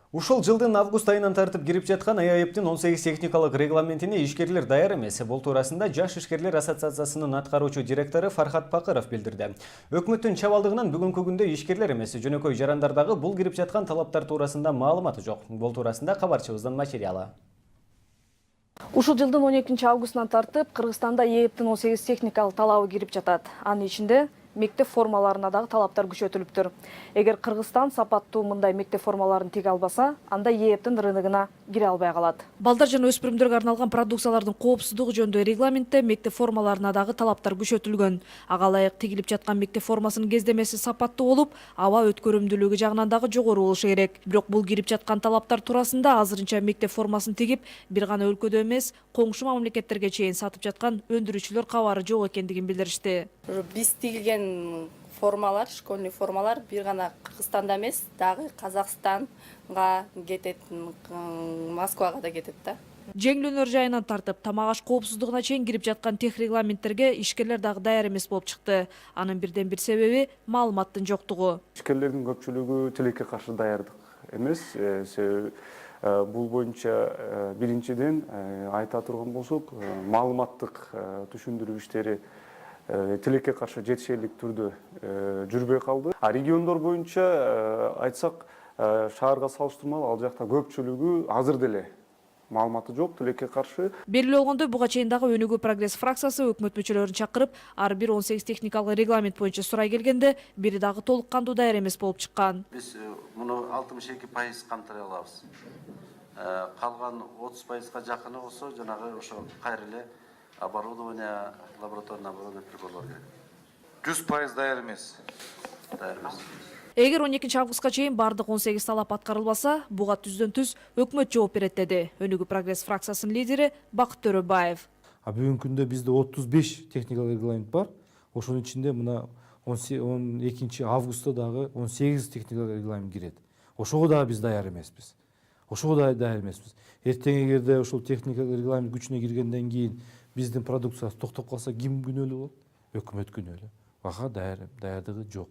Ушул жылдын август айынан тартып кирип жаткан АЭПтин 18 техникалык регламентине ишкерлер даяр эмес. Бул туурасында Жаш ишкерлер ассоциациясынын аткаруучу директору Фархат Пакыров билдирди. Өкмөттүн чабалдыгынан бүгүнкү күндө ишкерлер эмес, жөнөкөй жарандардагы бул кирип жаткан талаптар туурасында маалыматы жок. Бул туурасында кабарчыбыздын материалы. Ушул жылдын 12 августунан тартып Кыргызстанда АЭПтин 18 техникалык талабы кирип жатат. Анын ичинде мектеп формаларына дагы талаптар күчөтүлүптүр. Эгер Кыргызстан сапаттуу мындай мектеп формаларын тиге албаса, анда АЭПтин рыногуна кире албай калат. Балдар жана өспүрүмдөргө арналган продукциялардын коопсуздугу жөнүндө регламентте мектеп формаларына дагы талаптар күчөтүлгөн. Ага ылайык тигилип жаткан мектеп формасынын кездемеси сапаттуу болуп, аба өткөрүмдүүлүгү жагынан дагы жогору болушу керек. Бирок бул кирип жаткан талаптар туурасында азырынча мектеп формасын тигип, бир гана өлкөдө эмес, коңшу мамлекеттерге чейин сатып жаткан өндүрүүчүлөр кабары жок экендигин билдиришти. Биз тигилген формалар, школьный формалар бир гана Кыргызстанда эмес, дагы Казакстанга кетет, Москвага да кетет да. Жеңил өнөр жайынан тартып, тамак аш коопсуздугуна чейин кирип жаткан тех регламенттерге ишкерлер дагы даяр эмес болуп чыкты. Анын бирден бир себеби маалыматтын жоктугу. Ишкерлердин көпчүлүгү тилекке каршы даярдык эмес. Бул боюнча биринчиден айта турган болсок, маалыматтык түшүндүрүү иштери тилекке каршы жетишерлик түрдө жүрбөй калды. Региондор боюнча айтсак, шаарга салыштырмалуу ал жакта көпчүлүгү азыр деле маалыматы жок, тилекке каршы. Белгилүү болгондой, буга чейин дагы Өнүгүү прогресс фракциясы өкмөт мүчөлөрүн чакырып, ар бир 18 техникалык регламент боюнча сурай келгенде, бири дагы толук кандуу даяр эмес болуп чыккан. Биз муну 62% камтый алабыз. Калган 30%га жакыны болсо, жанагы ошо кайра эле оборудование, лабораторный оборудование приборлор керек. 100% даяр эмес. Даяр эмес. Эгер 12 августка чейин бардык 18 талап аткарылбаса, буга түздөн түз өкмөт жооп берет деди Өнүгүү прогресс фракциясынын лидери Бакыт Төрөбаев. Бүгүнкү күндө бизде 35 техникалык регламент бар. Ошонун ичинде мына 12 августта дагы 18 техникалык регламент кирет. Ошого дагы биз даяр эмеспиз. Эртең эгерде ошол техникалык регламент күчүнө киргенден кийин биздин продукциясы токтоп калса, ким күнөөлүү болот? Өкмөт күнөөлүү. Ага даярдыгы жок.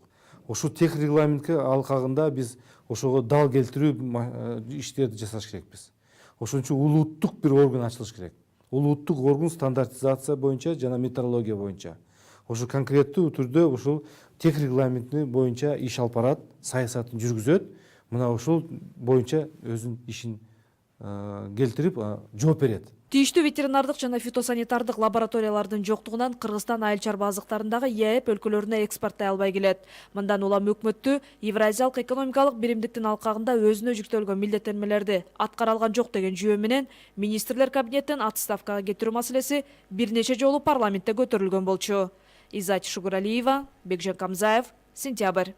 Ошол тех регламентке алкагында биз ошого дал келтирүү иштерди жасаш керекпиз. Ошон үчүн улуттук бир орган ачылыш керек. Улуттук орган стандартизация боюнча жана метрология боюнча. Ошо конкреттүү түрдө ошол тех регламенти боюнча иш алып барат, саясатын жүргүзөт. Мына ошол боюнча өзүнүн ишин келтирип жооп берет. Тийиштүү ветеринардык жана фитосанитардык лабораториялардын жоктугунан Кыргызстан айыл чарба азыктарындагы АЭП өлкөлөрүнө экспорттой албай келет. Мындан улам өкмөттү Евразиялык экономикалык биримдиктин алкагында өзүнө жүктөлгөн милдеттенмелерди аткара алган жок деген жүйө менен министрлер кабинетин отставкага кетирүү маселеси бир нече жолу парламентте көтөрүлгөн болчу. Изать Шугуралиева, Бекжан Камзаев, Сентябрь.